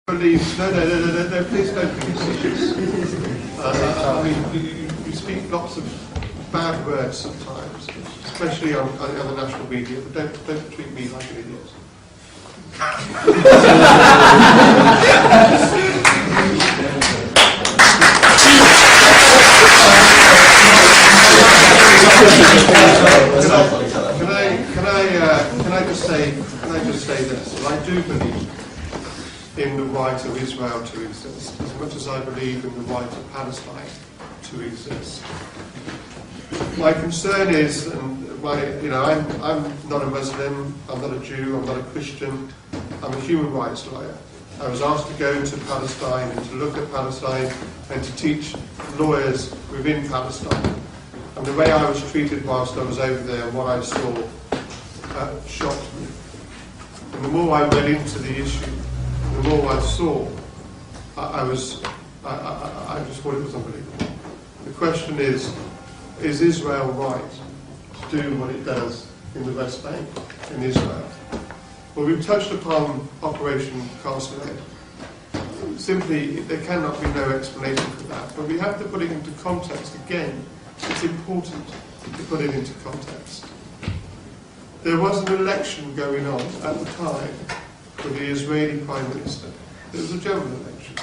Please, no, please don't be serious. I mean, you speak lots of bad words sometimes, especially on the national media, but don't treat me like an idiot. Can I just say this? I do believe in the right of Israel to exist, as much as I believe in the right of Palestine to exist. My concern is, I'm not a Muslim, I'm not a Jew, I'm not a Christian, I'm a human rights lawyer. I was asked to go to Palestine and to look at Palestine and to teach lawyers within Palestine. And the way I was treated whilst I was over there, what I saw, shocked me. And the more I went into the issue, the more I saw, I just thought it was unbelievable. The question is Israel right to do what it does in the West Bank, in Israel? Well, we've touched upon Operation Castle Aid. Simply, there cannot be no explanation for that, but we have to put it into context. Again, it's important to put it into context. There was an election going on at the time for the Israeli Prime Minister. It was a general election.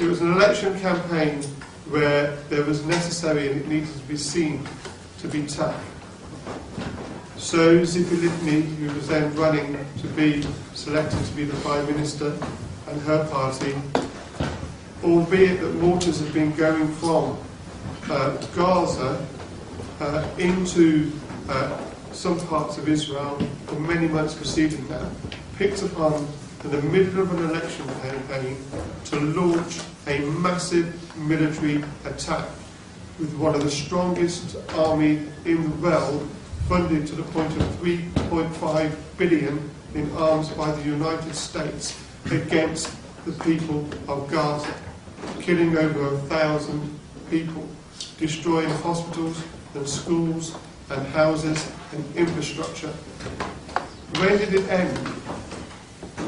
It was an election campaign where there was necessary and it needed to be seen to be tough. So Tzipi Livni, who was then running to be selected to be the Prime Minister, and her party, albeit that waters had been going from Gaza into some parts of Israel for many months preceding that, picked upon in the middle of an election campaign to launch a massive military attack with one of the strongest armies in the world, funded to the point of 3.5 billion in arms by the United States against the people of Gaza, killing over 1,000 people, destroying hospitals and schools and houses and infrastructure. When did it end?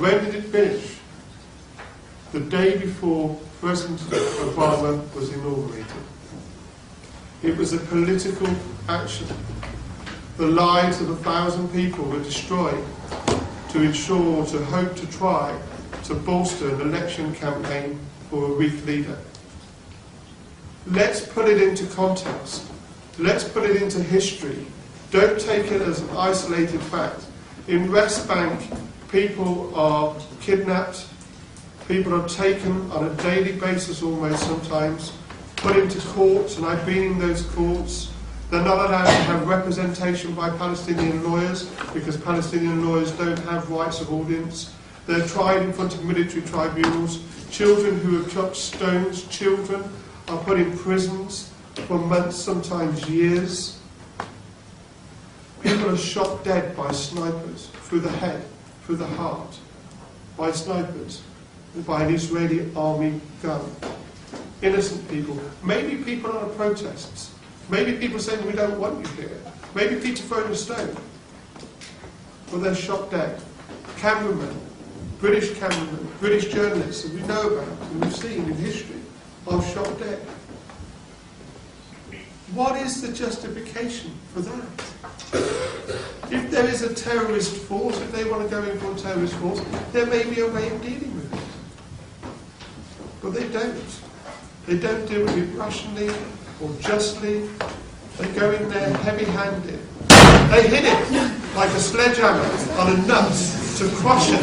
When did it finish? The day before President Obama was inaugurated. It was a political action. The lives of 1,000 people were destroyed to ensure, to hope to try to bolster an election campaign for a weak leader. Let's put it into context. Let's put it into history. Don't take it as an isolated fact. In West Bank, people are kidnapped, people are taken on a daily basis almost sometimes, put into courts, and I've been in those courts. They're not allowed to have representation by Palestinian lawyers because Palestinian lawyers don't have rights of audience. They're tried in front of military tribunals. Children who have chucked stones, children are put in prisons for months, sometimes years. People are shot dead by snipers, through the head, through the heart, by snipers, by an Israeli army gun. Innocent people, maybe people on protests, maybe people saying we don't want you here, maybe people throwing a stone, but they're shot dead. Cameramen, British journalists that we know about and we've seen in history are shot dead. What is the justification for that? If there is a terrorist force, if they want to go in for a terrorist force, there may be a way of dealing with it. But they don't. They don't deal with it rationally or justly. They go in there heavy-handed. They hit it like a sledgehammer on a nut to crush it.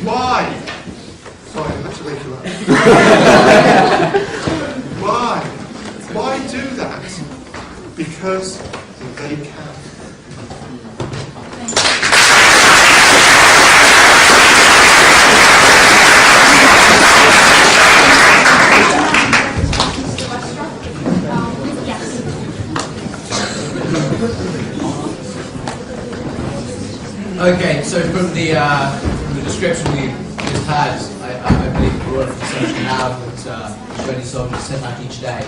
Why? Sorry, I had to wake you up. Why? Why do that? Because they can. Okay, so from the description we just had, I believe we're all of the assumption now that Israeli soldiers set out each day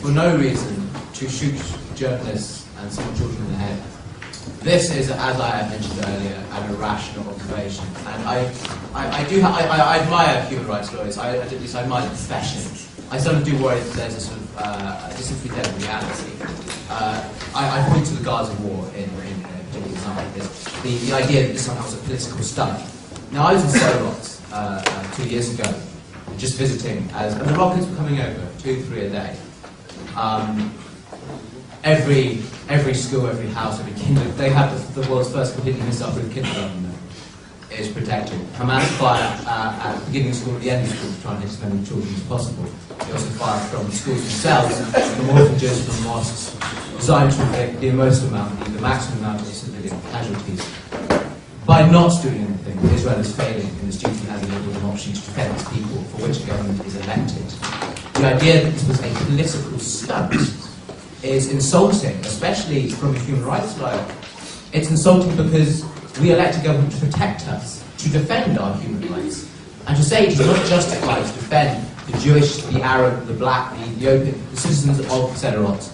for no reason to shoot journalists and small children in the head. This is, as I mentioned earlier, an irrational observation, and I admire human rights lawyers. I admire the profession. I sort of do worry that there's a sort of disinfected reality. I point to the Gaza war in a particular example of this. The idea that this somehow was a political stunt. Now, I was in Sderot 2 years ago, just visiting, and the rockets were coming over, 2, 3 a day. Every school, every house, every kindergarten, they have the world's first completely missile-proof kindergarten is protected. Hamas fire at the beginning of school, at the end of school, to try and hit as many children as possible. They also fire from the schools themselves, from orphanages, from mosques, designed to inflict the maximum amount of civilian casualties. By not doing anything, Israel is failing in its duty as a liberal democracy to defend its people, for which the government is elected. The idea that this was a political stunt is insulting, especially from a human rights lawyer. It's insulting because we elect a government to protect us, to defend our human rights, and to say it is not justified to defend the Jewish, the Arab, the black, the Ethiopian, the citizens of Sderot,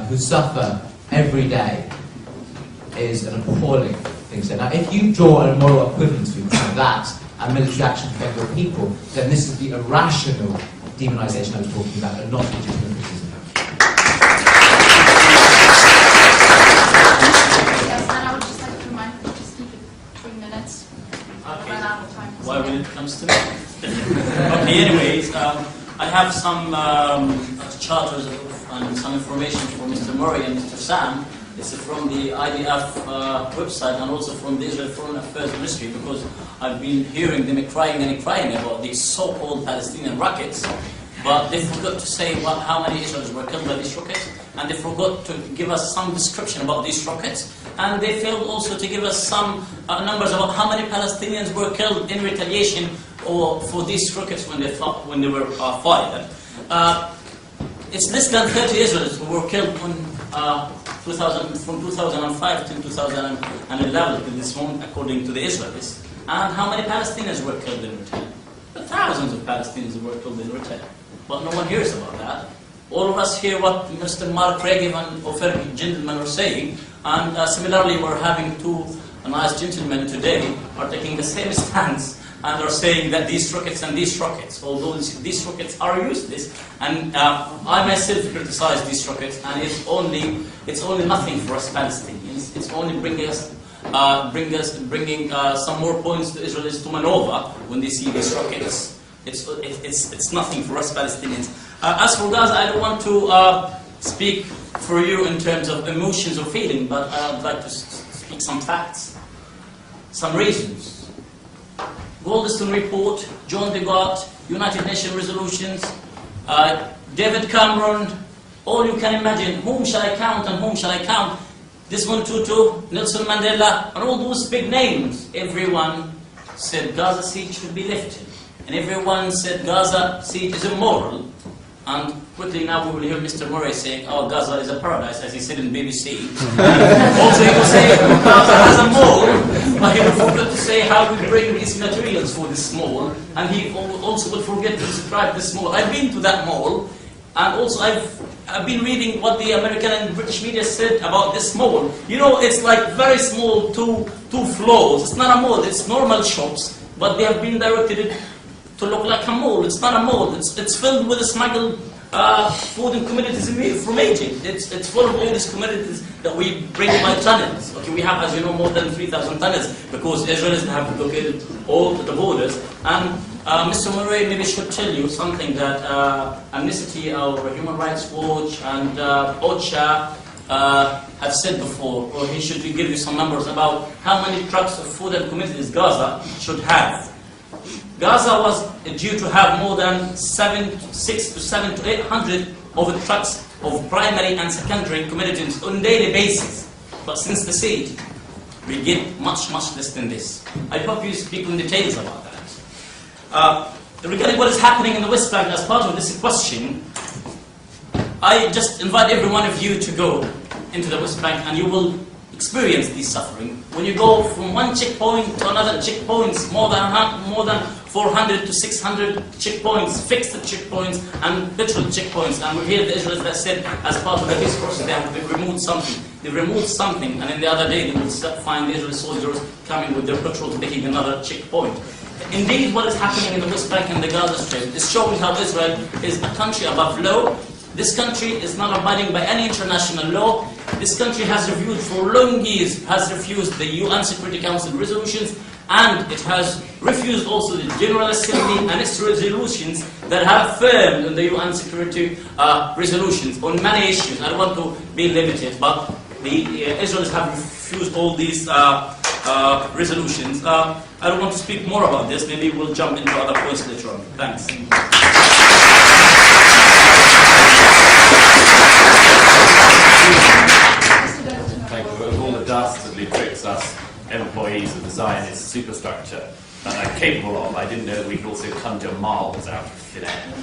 who suffer every day, is an appalling thing to say. Now, if you draw a moral equivalence between that and military action to defend your people, then this is the irrational demonisation I was talking about, and not legitimate criticism. When it comes to me. Okay, anyways, I have some charters and some information for Mr. Murray and Mr. Sam. It's from the IDF website and also from the Israel Foreign Affairs Ministry, because I've been hearing them crying about these so-called Palestinian rockets, but they forgot to say how many Israelis were killed by these rockets, and they forgot to give us some description about these rockets. And they failed also to give us some numbers about how many Palestinians were killed in retaliation or for these rockets when they were fired. It's less than 30 Israelis who were killed from 2005 to 2011 to this moment, according to the Israelis. And how many Palestinians were killed in return? Thousands of Palestinians were killed in return. But no one hears about that. All of us hear what Mr. Mark Regev and Ofer gentlemen are saying, and similarly we're having two nice gentlemen today are taking the same stance and are saying that these rockets and these rockets, although these rockets are useless, and I myself criticize these rockets, and it's only nothing for us Palestinians. It's only bringing some more points to Israelis to maneuver when they see these rockets. It's nothing for us Palestinians. As for Gaza, I don't want to speak for you in terms of emotions or feeling, but I'd like to speak some facts, some reasons. Goldstone report, John DeGott, United Nations resolutions, David Cameron, all you can imagine. Whom shall I count and whom shall I count? Desmond Tutu, Nelson Mandela, and all those big names. Everyone said Gaza siege should be lifted. And everyone said Gaza siege is immoral. And quickly now we will hear Mr. Murray saying, oh, Gaza is a paradise, as he said in BBC. Also he will say, Gaza has a mall, but he will forget to say how we bring these materials for this mall. And he also will forget to describe this mall. I've been to that mall, and also I've been reading what the American and British media said about this mall. You know, it's like very small, two floors. It's not a mall, it's normal shops, but they have been directed to look like a mall. It's not a mall. It's filled with smuggled food and commodities from Egypt. It's full of all these commodities that we bring by tunnels. Okay, we have, as you know, more than 3,000 tunnels because Israelis have blockaded all the borders. And Mr. Murray maybe should tell you something that Amnesty or Human Rights Watch and OCHA have said before, or he should give you some numbers about how many trucks of food and commodities Gaza should have. Gaza was due to have more than 600 to 700 to 800 of the trucks of primary and secondary commodities on a daily basis. But since the siege, we get much less than this. I hope you speak in details about that. Regarding what is happening in the West Bank as part of this question, I just invite every one of you to go into the West Bank and you will experienced this suffering. When you go from one checkpoint to another checkpoints, more than 400 to 600 checkpoints, fixed checkpoints, and literal checkpoints. And we hear the Israelis that said, as part of the peace process, they've removed something. They removed something, and then the other day they would find the Israeli soldiers coming with their patrols taking another checkpoint. Indeed, what is happening in the West Bank and the Gaza Strip is showing how Israel is a country above law. This country is not abiding by any international law. This country has refused for long years, has refused the UN Security Council resolutions, and it has refused also the General Assembly and its resolutions that have firmed on the UN Security resolutions on many issues. I don't want to be limited, but the Israelis have refused all these resolutions. I don't want to speak more about this. Maybe we'll jump into other points later on. Thanks. Thank you. Of all the dastardly tricks us employees of the Zionist superstructure are capable of, I didn't know that we could also conjure marbles out of thin air.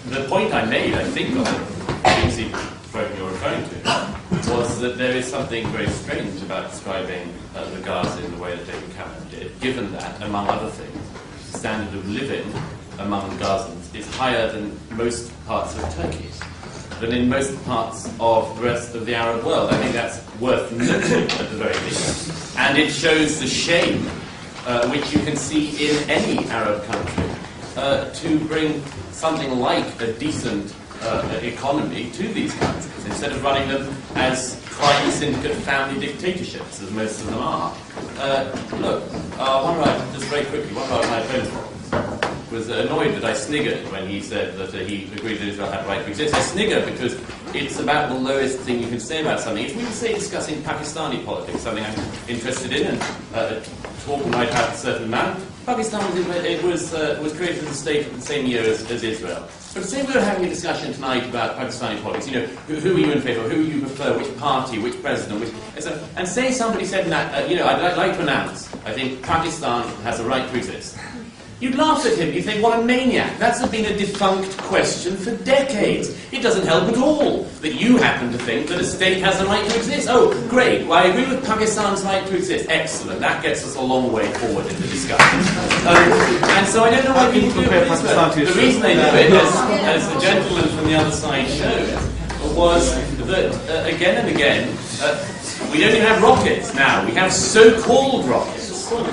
The point I made, I think, on the easy program you're referring to, was that there is something very strange about describing the Gaza in the way that David Cameron did, given that, among other things, the standard of living among Gazans is higher than most parts of Turkey, than in most parts of the rest of the Arab world. I think that's worth noting at the very least. And it shows the shame which you can see in any Arab country to bring something like a decent economy to these countries, instead of running them as crime syndicate family dictatorships, as most of them are. Look, just very quickly, one of my opponents was annoyed that I sniggered when he said that he agreed that Israel had a right to exist. I snigger because it's about the lowest thing you can say about something. If we were, say, discussing Pakistani politics, something I'm interested in, and talk might have a certain amount, Pakistan was created as a state the same year as Israel. But say we were having a discussion tonight about Pakistani politics, you know, who are you in favour of, who you prefer, which party, which president, and say somebody said that, I'd like to announce, I think Pakistan has a right to exist. You'd laugh at him, you think, what a maniac. That's been a defunct question for decades. It doesn't help at all that you happen to think that a state has a right to exist. Oh, great, well, I agree with Pakistan's right to exist. Excellent, that gets us a long way forward in the discussion. And so I don't know why people do it this way. The reason they do it, as the gentleman from the other side showed, was that, again and again, we don't even have rockets now. We have so-called rockets.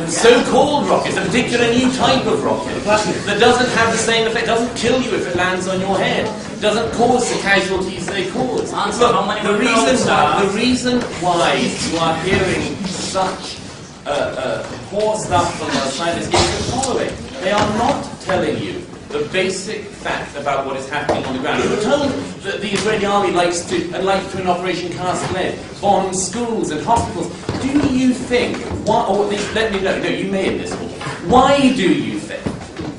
So-called rockets, a particular new type of rocket that doesn't have the same effect, doesn't kill you if it lands on your head, doesn't cause the casualties they cause. Look, the reason why you are hearing such poor stuff from the scientists is the following. They are not telling you the basic fact about what is happening on the ground. We're told that the Israeli army likes to, in Operation Cast Lead, bomb schools and hospitals. Do you think, let me know, no, you may in this hall, why do you think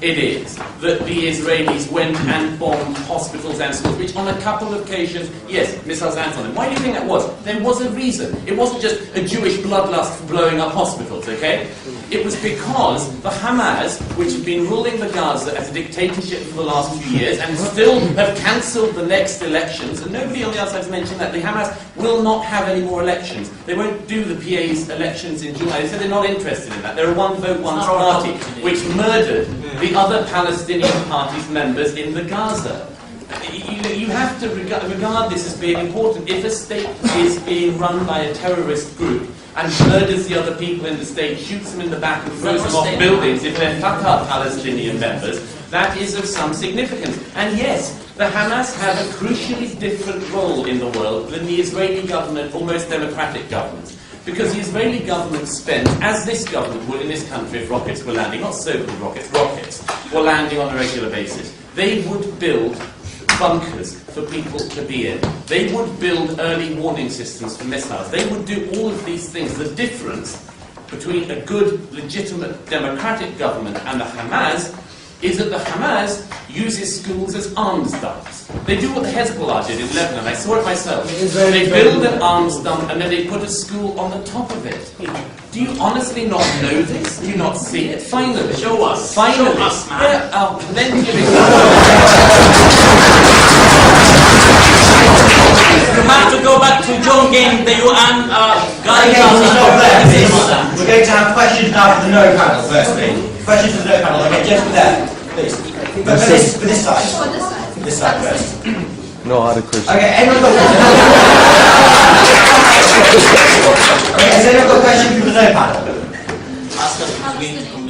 it is that the Israelis went and bombed hospitals and schools, which on a couple of occasions, yes, missiles landed on them? Why do you think that was? There was a reason. It wasn't just a Jewish bloodlust for blowing up hospitals, okay? It was because the Hamas, which have been ruling the Gaza as a dictatorship for the last few years and still have cancelled the next elections, and nobody on the outside has mentioned that the Hamas will not have any more elections. They won't do the PA's elections in July. They said they're not interested in that. They're a one vote, one party, which murdered the other Palestinian party's members in the Gaza. You have to regard this as being important. If a state is being run by a terrorist group and murders the other people in the state, shoots them in the back and throws them off buildings, if they're Fatah Palestinian members, that is of some significance. And yes, the Hamas have a crucially different role in the world than the Israeli government or most democratic governments. Because the Israeli government spent, as this government would in this country if rockets were landing, not so-called rockets were landing on a regular basis, they would build bunkers for people to be in. They would build early warning systems for missiles. They would do all of these things. The difference between a good, legitimate, democratic government and the Hamas is that the Hamas uses schools as arms dumps. They do what the Hezbollah did in Lebanon. I saw it myself. They build an arms dump and then they put a school on the top of it. Do you honestly not know this? Do you not see it? Finally. Show us. Finally. Show us, man. Yeah, then give it You have to go back to John Game, the UN guidance. Okay, we'll stop there, please. We're going to have questions now for the no panel, firstly. Questions for the no panel. Okay, gentlemen there, please. But for this side. This side first. No, Hare Krishna. Okay, anyone got okay, has anyone got questions for the no panel? Ask us between